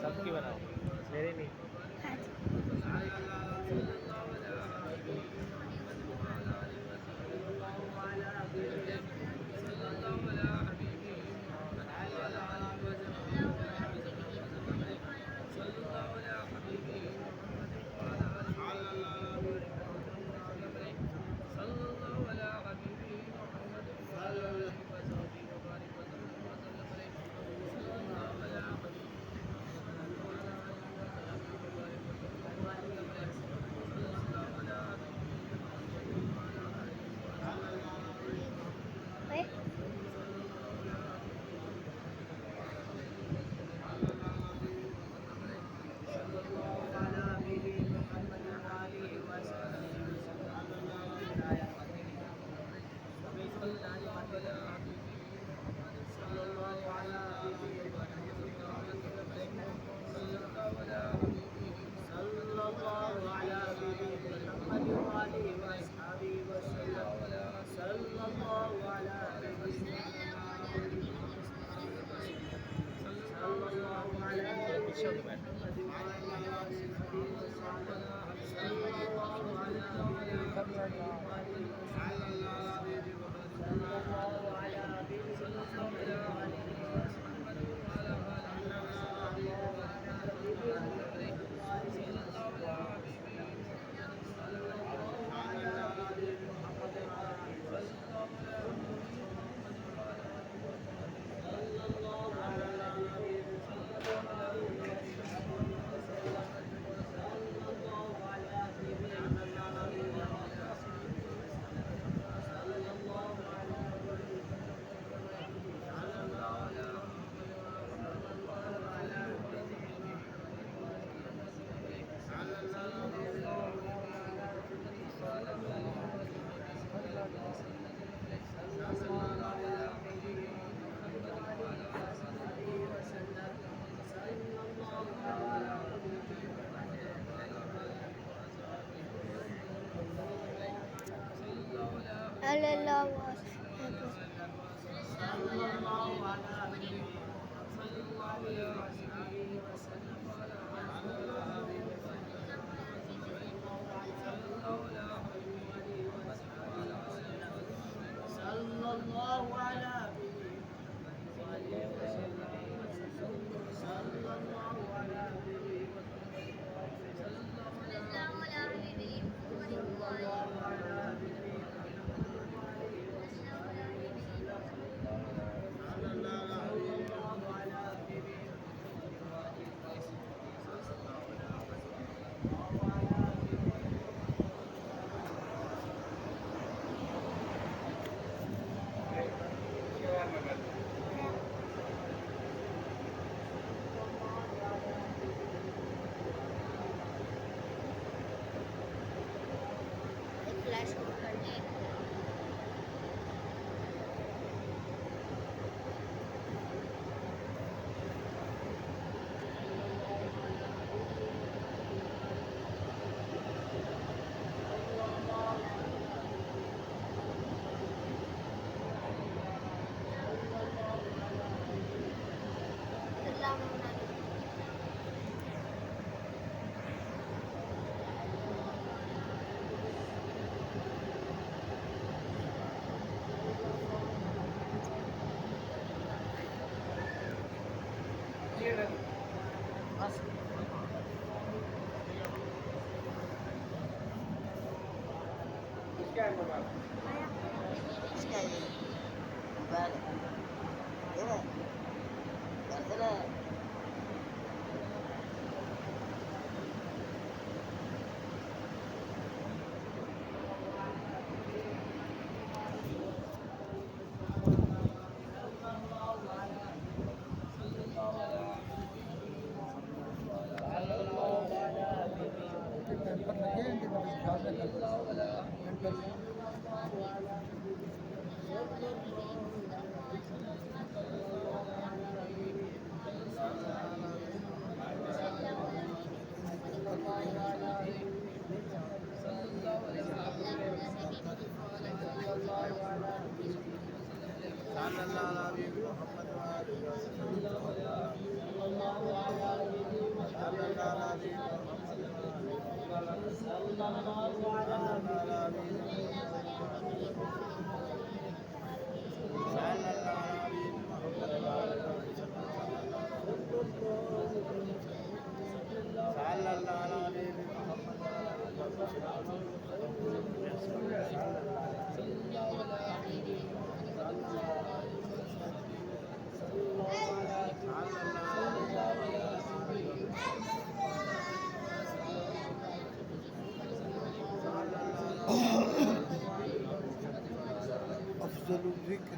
सबकी बनाओ, मेरे नहीं। أفضل الذكر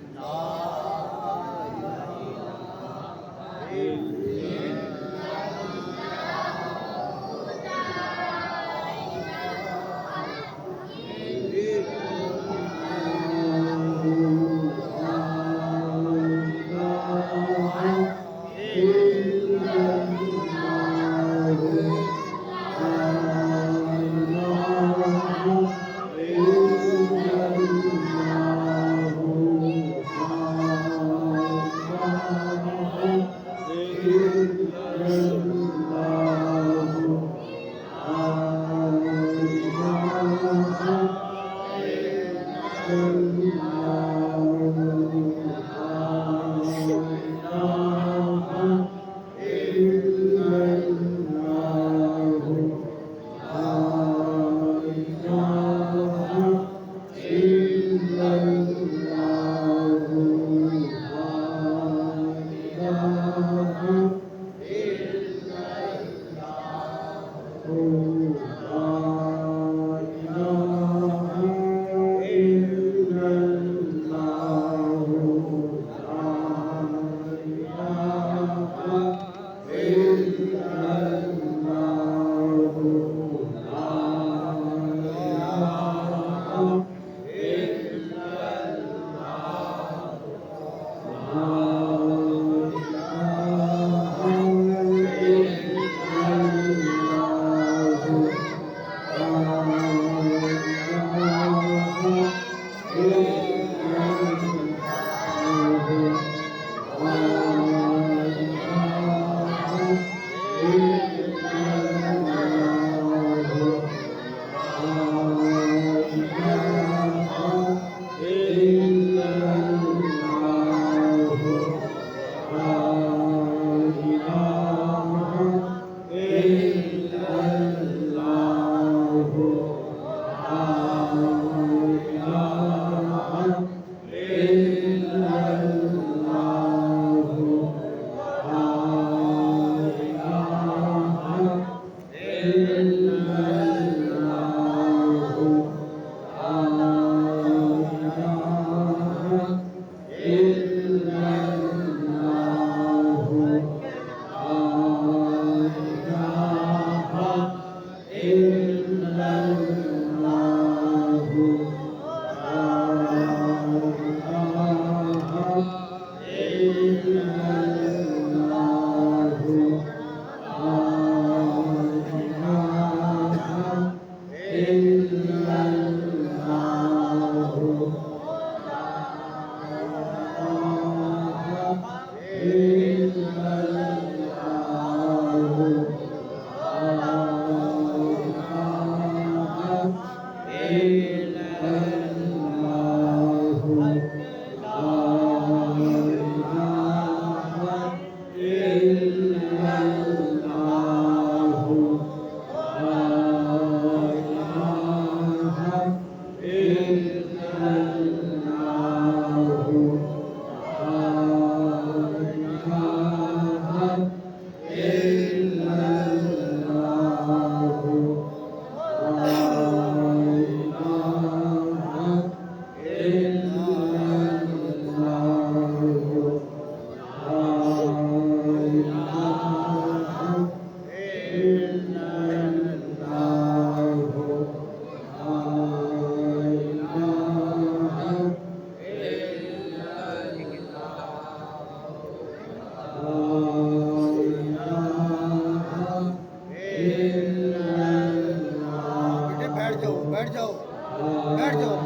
बैठ जाओ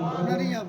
सुना नहीं अब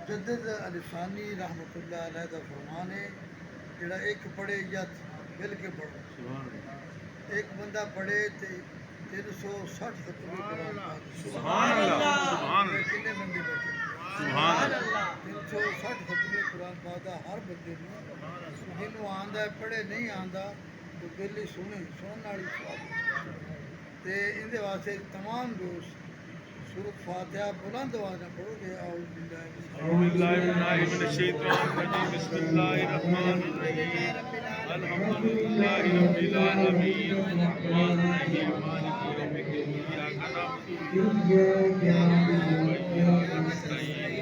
मुजद्दिद अलिसानी रहमतुल्लाह अलैह दा फरमान है जेड़ा एक पढ़े या मिल के पढ़ो एक बंदा पढ़े ते 360 खत्मे कुरान पाक सुभान अल्लाह सुभान अल्लाह कितने बंदे बैठे सुभान अल्लाह 360 खत्मे कुरान पाक दा हर बंदे नूं जिन्हों आंदा है पढ़े नहीं आंदा तो दिल ही सुने सुनने वाली सवाब ते इहदे वास्ते तमाम दोस्त सूरत फातिहा बुलंद आवाज़ में पढ़ोगे औज़ बिल्लाहि मिनश शैतानिर रजीम बिस्मिल्लाहिर रहमानिर रहीम अल्हम्दुलिल्लाहि रब्बिल आलमीन अर्रहमानिर रहीम मालिकि यौमिद्दीन इय्याका नअबुदु व इय्याका नस्तईन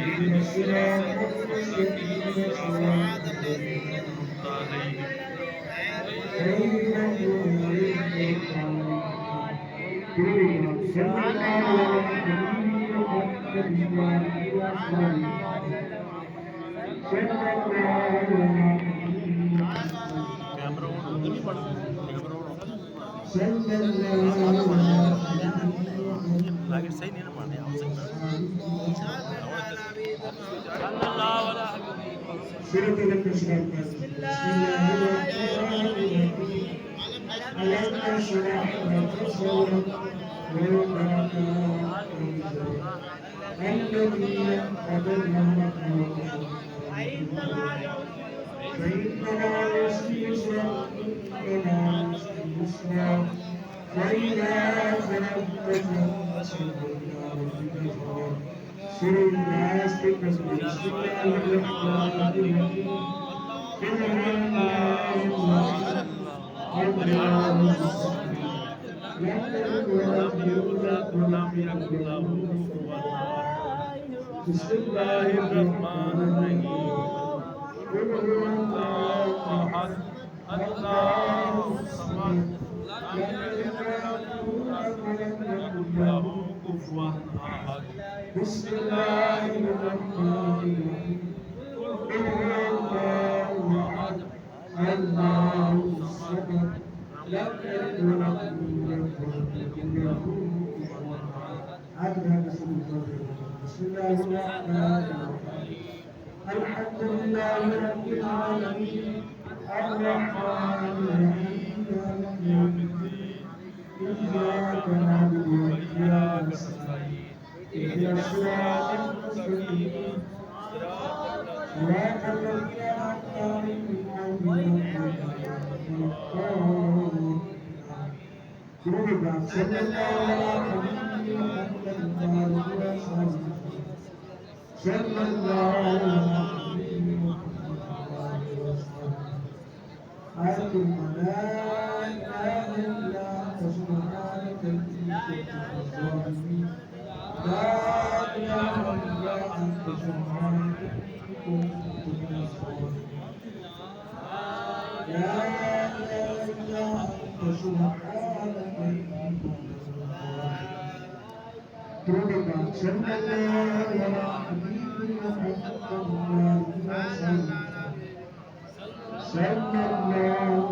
इहदिनस सिरातल मुस्तक़ीम सिरातल लज़ीना अनअमता अलैहिम सही नहीं माने Bismillahirrahmanirrahim. الذي ينقضي فإن لا يسرا فلا يسرا فإذا فرغت فانصب إلى ربك فارغب سورة الناس के बसम बिस्मिल्लाहिर्रहमानिर्रहीम قل هو الله أحد الله الصمد لم يلد ولم يولد ولم يكن له كفوا أحد بسم الله الرحمن الرحيم قل هو الله أحد الله الصمد لم يلد ولم يولد ولم يكن له كفوا أحد بسم الله الرحمن الرحيم قل هو الله أحد الله الصمد لم يلد ولم يولد ولم يكن له كفوا أحد بسم الله الرحمن الرحيم الحمد لله رب العالمين الرحمن الرحيم مالك يوم الدين إياك نعبد وإياك نستعين اهدنا الصراط المستقيم صراط الذين أنعمت عليهم غير المغضوب عليهم صلى الله على حبيبنا محمد وعلى آله وصحبه صلى الله على حبيبنا محمد وعلى آله وصحبه حاكم لا إله إلا أنت سبحانك إني كنت من الظالمين لا إله إلا أنت سبحانك إني كنت من الظالمين لا إله إلا أنت سبحانك إني كنت من الظالمين صلى الله على حبيبنا محمد وعلى آله وصحبه صلى الله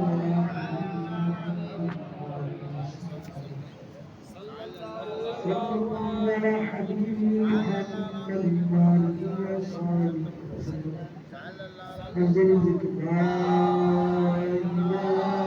على حبيبنا محمد صلى الله على حبيبنا محمد وعلى آله وصحبه أنزل ذكر لا إله إلا الله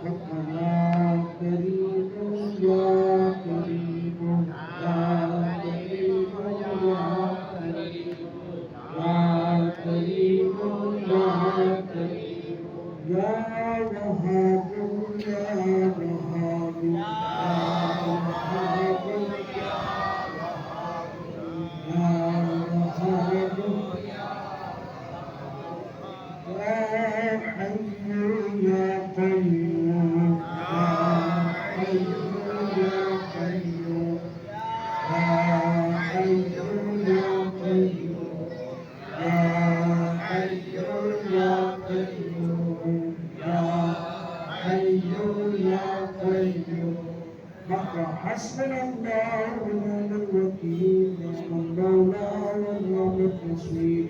ربنا حسبنا الله ونعم الوكيل نعم المولى ونعم النصير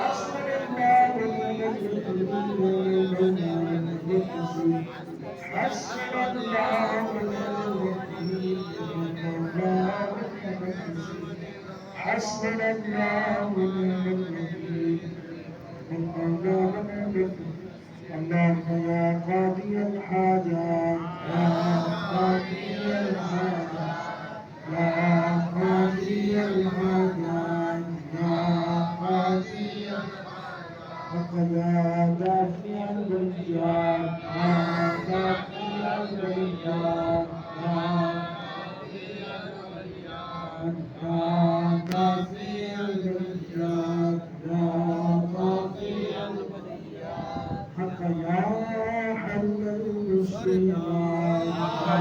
حسبنا الله ونعم الوكيل نعم المولى ونعم النصير حسبنا الله ونعم الوكيل نعم المولى ونعم النصير حسبنا الله ونعم الوكيل نعم المولى ونعم النصير اللهم يا قاضي الحاجات يا قاضي الحاجات يا قاضي الحاجات يا قاضي الحاجات يا دافع الرجال يا دافع الرجال يا دافع الرجال يا دافع حق يا حل المشكلات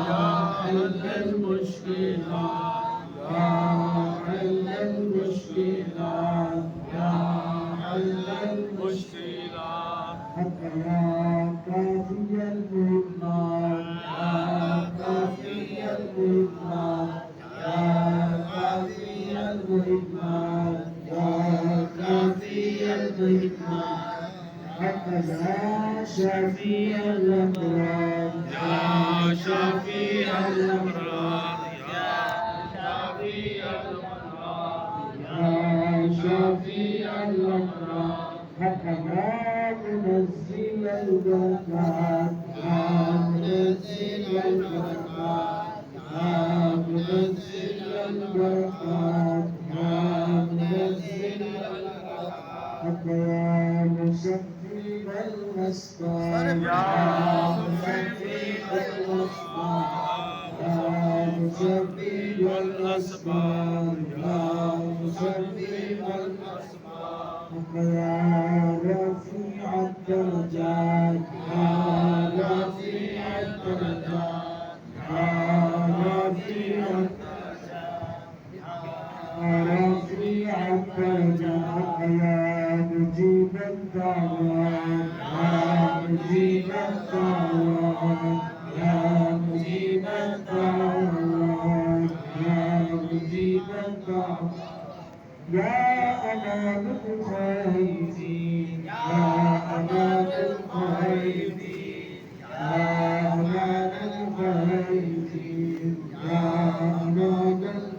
يا حل المشكلات يا حل المشكلات يا حل المشكلات حق يا كافي المهمات يا كافي المهمات يا كافي المهمات يا كافي المهمات حتى يا شفيع الأمراض يا شفيع الأمراض يا شفيع الأمراض يا شفيع الأمراض حتى يا منزل البركات يا منزل البركات يا منزل البركات يا منزل البركات حتى يا مسبب الأسباب يا مسبب الأسباب يا مسبب الأسباب يا مسبب الأسباب يا رفيع الدرجات يا رفيع الدرجات يا رفيع رفيع الدرجات يا مجيب الدعوات يا مجيب الدعوات يا مجيب الدعوات يا مجيب الدعوات يا أمان الخائفين يا أمان الخائفين يا أمان الخائفين يا أمان الخائفين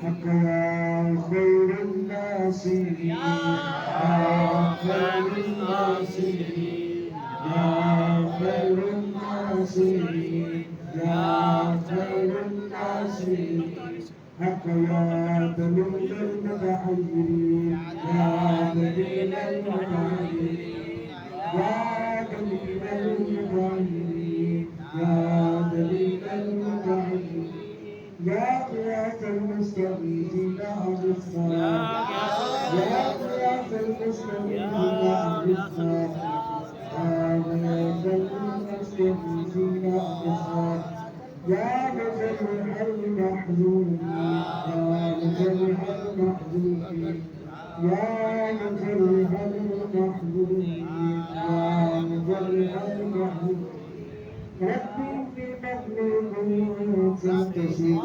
يا خير الناصرين يا خير الناصرين يا خير الناصرين يا خير الناصرين حق يا دليل المتحيرين يا دليل المتحيرين يا دليل المتحيرين يا دليل المتحيرين يا قياس المستغيثين عن الصلاة يا قياس المستغيثين عن الصلاة يا قياس المستغيثين عن الصلاة يا مفرح المحزونين يا مفرح المحزونين يا مفرح المحزونين يا مفرح المحزونين ربي في مخلوق تنتشر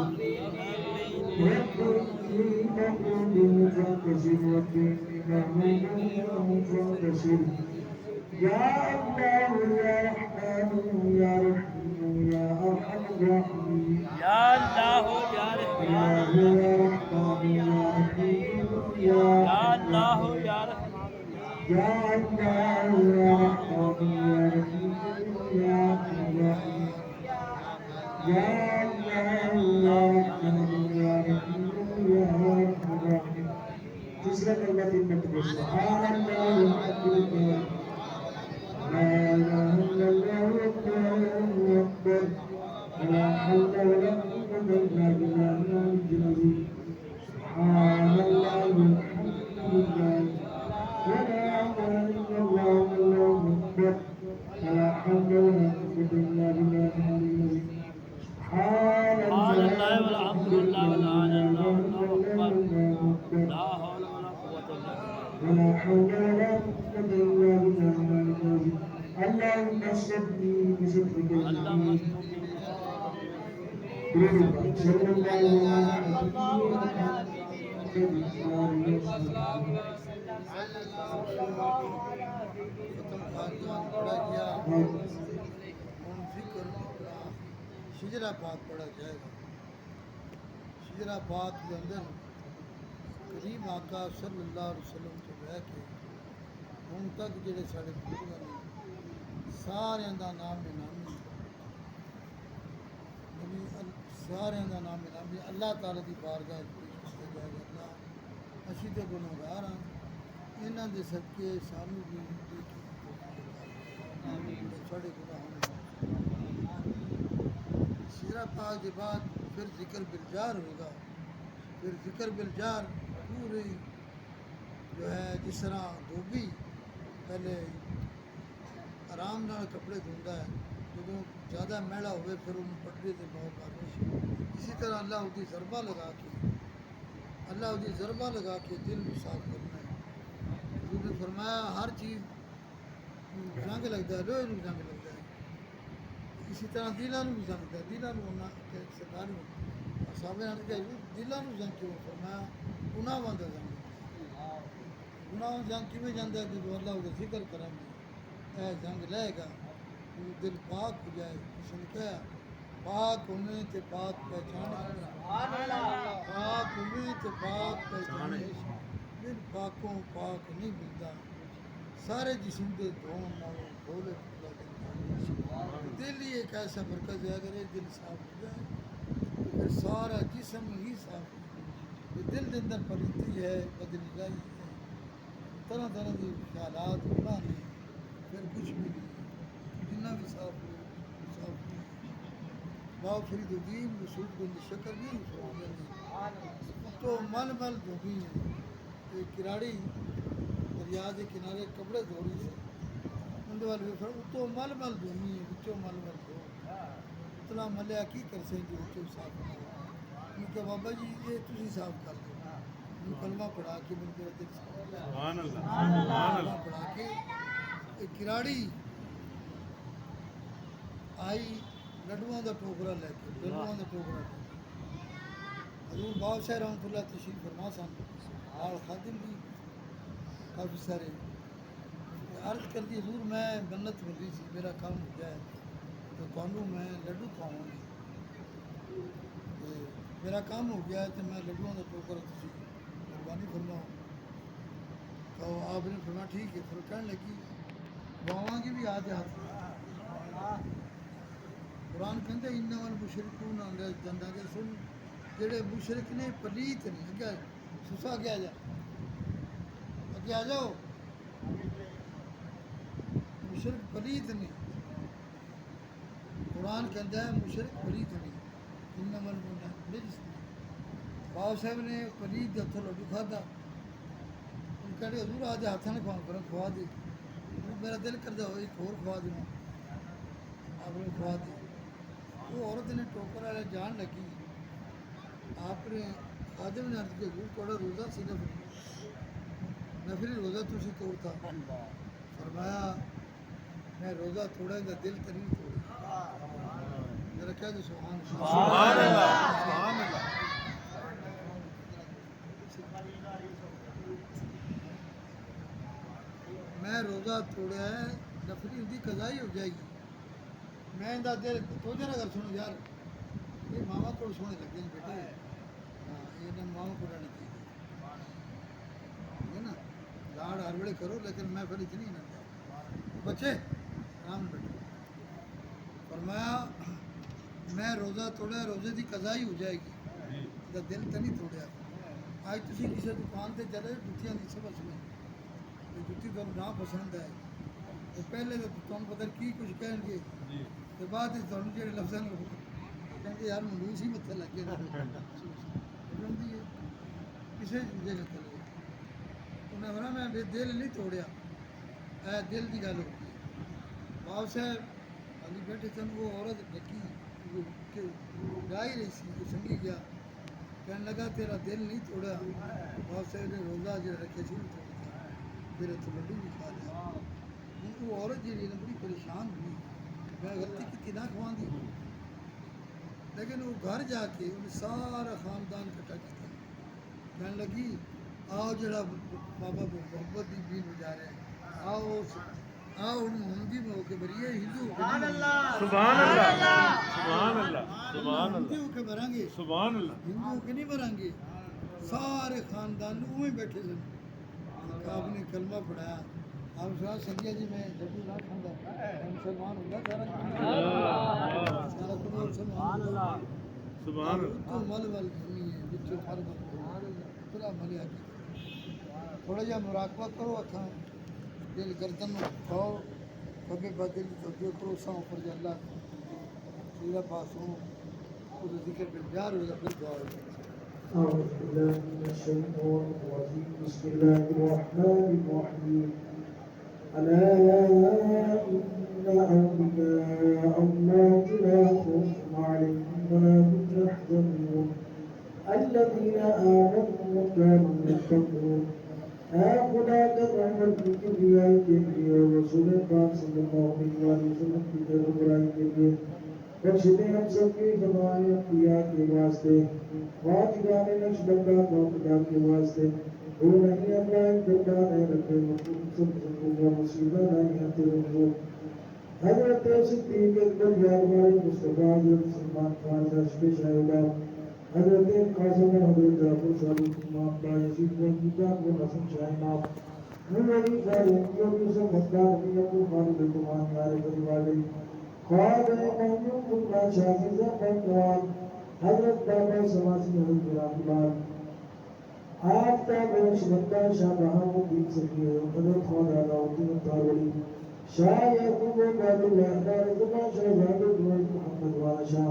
ربي في مخلوق تنتشر ربي في مخلوق تنتشر يا الله يا رحمن يا رحيم يا أرحم الراحمين يا الله يا رحمن يا رحمن يا رحيم يا الله يا رحمن يا الله يا رحمن يا رحيم يا رحيم يا الله يا رحمن يا رحيم يا رحيم تسلم كلمة النبي سبحان الله والحمد لله لا إله إلا الله والله أكبر ولا حول ولا قوة إلا بالله العلي العظيم سبحان الله والحمد لله ولا إله إلا الله والله أكبر ولا حول ولا قوة إلا بالله العلي العظيم سبحان الله والحمد لله ولا إله إلا الله والله أكبر لا حول ولا قوة إلا بالله اللهم صل بصدقك العظيم खत्म खानदान पढ़ा गया उन जिक्र शिजरा पाक पढ़ा जाएगा शिजरा पाक के अंदर करीम आका सल्लल्लाहु अलैहि वसल्लम तो लैके ਹੁਣ तक ਜਿਹੜੇ ਸਾਡੇ ਬਜ਼ੁਰਗਾਂ ਨੇ ਸਾਰਿਆਂ ਦਾ ਨਾਮ ਨਿਨਾਮੀ ਸਾਰਿਆਂ ਦਾ ਨਾਮ ਨਿਨਾਮੀ ਅੱਲਾਹ ਤਾਲਾ ਦੀ ਬਾਰਗਾਹ ਵਿੱਚ ਪੇਸ਼ ਕੀਤਾ ਜਾਏਗਾ ਅੱਲਾਹ ਅਸੀਂ ਤੇ ਗੁਨਾਹਗਾਰ ਹਾਂ ਇਹਨਾਂ ਦੇ ਸਦਕੇ ਸਾਨੂੰ ਵੀ ਸਾਡੇ गुनाहों सीरा पाक के बाद फिर जिक्र बिलजार होगा फिर जिक्र बिलजार पूरी जो है जिस तरह धोबी पहले आराम नाल कपड़े धोंदा है जो ज़्यादा मैला होवे फिर उन पटरी से बहुत बारिश इसी तरह अल्लाह उसकी ज़रबा लगा के दिल भी साफ करना है उसने फरमाया हर चीज़ जंग लगता है लोहे जंग लगता है इसी तरह दिलों भी जंग लगता है दिलों सरकार साहब दिलों जंग क्यों फरमाया गुनाहों का जंग गुनाहों जंग किमें जाता है जो अल्लाह का जिक्र करेंगे यह जंग लेगा दिल पाक हो जाए किसी ने कहा पाक होने ते पाक पहचाने पाक होने ते पाक पहचाने दिल पाकों पाक नहीं मिलता सारे जिस्म के धोन नालों धोले दिल ही एक ऐसा मरकज है अगर ये दिल साफ हो जाए तो फिर सारा जिस्म ही साफ हो जाए दिल के अंदर पलीती है बदनिगाही है तरह तरह के ख्यालात बनाने फिर कुछ भी नहीं जितना भी साफ हो बाब फरीदुद्दीन मसूद गुंज शक्कर नहीं तो मल धोबी है एक किराड़ी दरिया के किनारे कपड़े धो रही से उनके वाल भी फिर उतो मल धोनी है बिचों मल धो उतना मलिया की कर सकेंगे बिचों साफ उनके बाबा जी ये तुम साफ कर दो कलमा पढ़ा के मेरे मेरा दिल पढ़ा के एक किराड़ी आई लड्डुआं का टोकरा लैके लड्डुआं का टोकरा हजूर बादशाह रहमतुल्लाह तशरीफ फरमा सन आल खादिम भी काफ़ी सारे अर्ज कर दी हजूर मैं गन्नत मिली सी मेरा काम हो जाए तो थानू मैं लड्डू खाऊंगी मेरा काम हो गया है तो मैं लड्डुआं का टोकरा तुम मेहरबानी फरमाओ तो आपने फरमा ठीक है फिर कहने लगी बावां की भी आते हाथ कुरान कहते इन्ना वाल मुशरिकून जंदा के सुन जेड़े मुशरिक ने पलीत नहीं अगे सुसा अगे आ जा अगे आ जाओ मुशरिक पलीत नहीं कुरान कहता है मुशरिक पलीत नहीं इन्ना वाल निजस बाबा साहब ने पलीत के हथों लड्डू खादा कहते हजूर आज हाथों ने खान करो खवा दी मेरा दिल करता हो एक होर खवा दूँ आपने खवा दी वो औरत ने टोकर वाले जान लगी आपने खादिम ने अर्ज किया थोड़ा रोज़ा सी नफरी रोज़ा तुझे तोड़ता फरमाया मैं रोज़ा तोड़ा इनका दिल तो नहीं तोड़ा मेरा क्या तो सुभान अल्लाह मैं रोज़ा तोड़ा है नफरी उनकी कज़ाई हो जाएगी मैं इंदा दिल तो जरा अगर सुनो यार ये मामा को सोने लगे बेटे हाँ ये मामा को रहने चाहिए है ना लाड़ हर बड़े करो लेकिन मैं फिर इतनी ना बच्चे आराम बैठो फरमाया मैं रोज़ा तोड़ा रोज़े की कज़ाई हो जाएगी इसका दिल तो नहीं तोड़ा आज तुम किसी दुकान से चले जुतियां की समझ में जुत्ती तुम ना पसंद है तो पहले तो तुम पता की कुछ कहेंगे तो बाद जो लफ्ज़ कहेंगे यार मनूस ही मत्थे लग गए किसी चीज़े लग गए उन्हें बोला मैं दिल नहीं तोड़िया ऐ दिल की गल होगी बाब साहब अभी बैठे थे वो औरत लगी गा ही रही सी संगी गया कहने लगा तेरा दिल नहीं तोड़ा बाब साहब ने रोज़ा जो रखे सी तोड़ दिया फिर तो लड्डू भी खा लिया वो औरत जी बड़ी परेशान हुई मैं गलती की ना खवा दी लेकिन वो घर जाके उन्हें सारा खानदान इकट्ठा किया कहने लगी आओ जरा बाबा मोहब्बत की बीन बजा रहे हैं आओ आओ हम हिंदी में होके भरिए हिंदू सुभान अल्लाह सुभान अल्लाह सुभान अल्लाह सुभान हिंदी अल्लाह होके भरांगे सुभान अल्लाह हिंदू होके नहीं भरांगे सारे खानदान उमें बैठे थे आपने कलमा पढ़ाया आप सुना संजय जी में जब ना खांदा मुसलमान होगा सारा कुछ मुसलमान सुभान अल्लाह तो मल वल नहीं है जितने हर वक्त पूरा मलिया थोड़ा जा मुराकबा करो अखा दिल गर्दन खाओ कभी बदल तो करो सा ऊपर अल्लाह सीधा पास हो उस जिक्र पे प्यार हो फिर दुआ हो أعوذ بالله من الشيطان الرجيم بسم الله الرحمن الرحيم ألا إن أولياء الله لا خوف عليهم ولا هم يحزنون الذين آمنوا وكانوا يتقون هؤلاء كرمت بكبرياء كبرياء رسول الله صلى الله عليه وسلم की जरूरत के बख्शते हम सबके फरमाए पिया के वास्ते वाज गाने नक्शबंदा खुदा के वास्ते वो नहीं अपना दरबार है रखे सब सबको मुसीबत नहीं आते हो हजरत सिद्दीक अकबर यार मुस्तफा सलमान खान रश्मी शाहिदा हजरत कासिम हजरत जाफर साहब इमाम बायजीद को किताब को नसम शाहिना नूरी सारे जो सब मक्कार की अबू खालिद कुमान यार परिवाले ख्वाजा मौजूद खुदा शाहिदा बकवान हजरत बाबा समासी हजरत रामबाग आपका बेशुमार शाह बहाउद्दीन सकी हजरत ख्वाजा दाऊद्दीन तारवली शाह याकूब बादुल्लाह दारुल्लाह शाह जाबिर मोहम्मद वाला शाह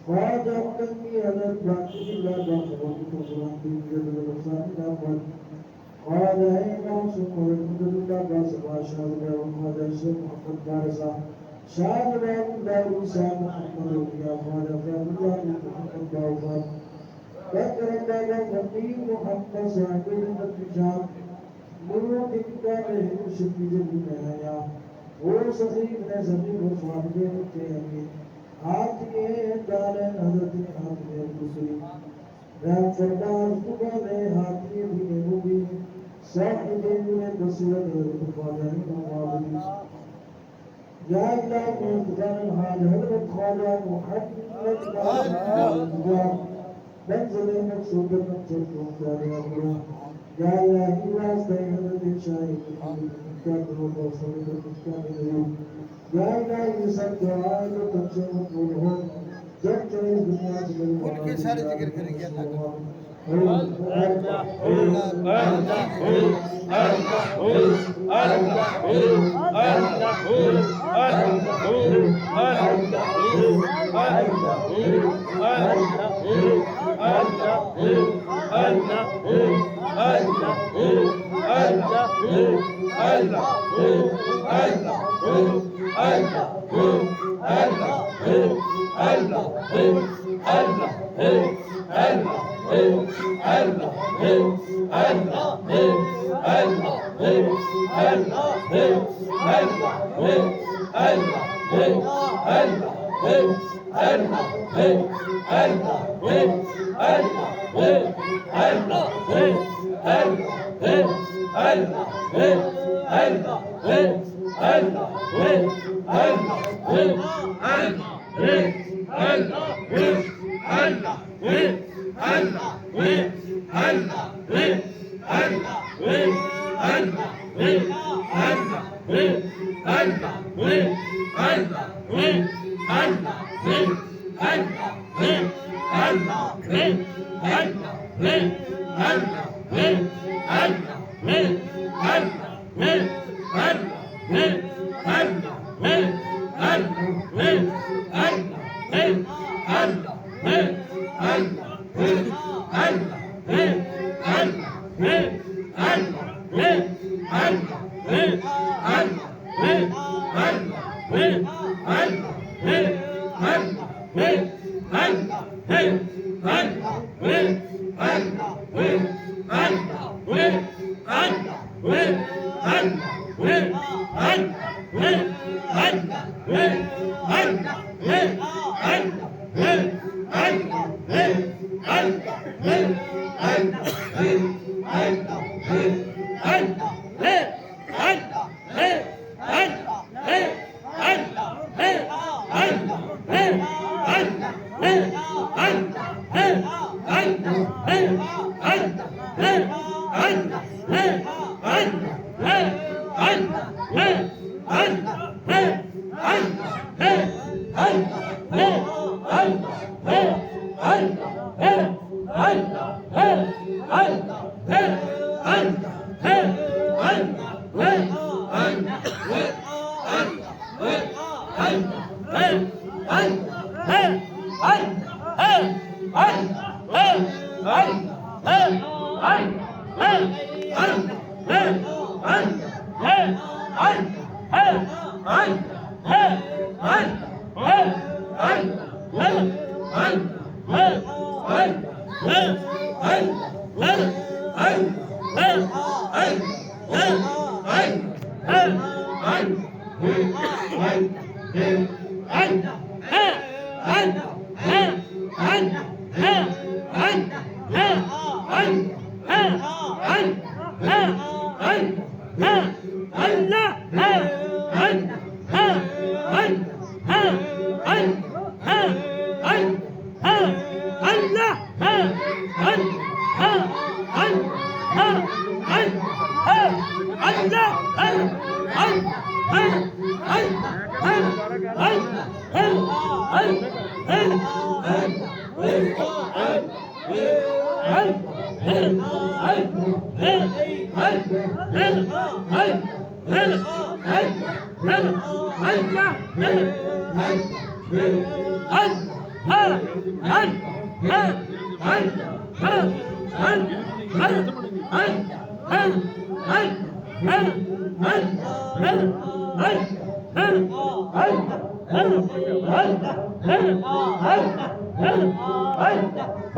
ख्वाजा कलमी हजरत बाक़िल्लाह बाखबरी कुरान की जल्द रसानी नामत ख्वाजा इमाम सुन्नत अब्दुल्लाह बासवा शाह ख्वाजा शेख मोहम्मद बारसा शाह दाऊद शाह मोहम्मद रबिया ख्वाजा फैजुल्लाह मोहम्मद बाउफर बकर बाबा फकीर मोहम्मद साहिब नबीजान मुल्क इनका में शिकी जल्दी में आया वो सखीफ ने सभी को स्वागत के लिए हाथ के डाले हजरत ने हाथ में दूसरी राम सरदार सुबह ने हाथ में भी होगी साहिब ने बसीरत हजरत ख्वाजा नवाबी या इलाह में खुदान हाल हजरत ख्वाजा मोहम्मद منزل مقصود مقصود مقصود يا إلهي واستعين بالشاهد كبر وصول المستقبل يا إلهي سبحان تنشر قولهم جبتر الدنيا उनके सारे जिक्र करेंगे अल्लाह का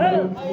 Hey!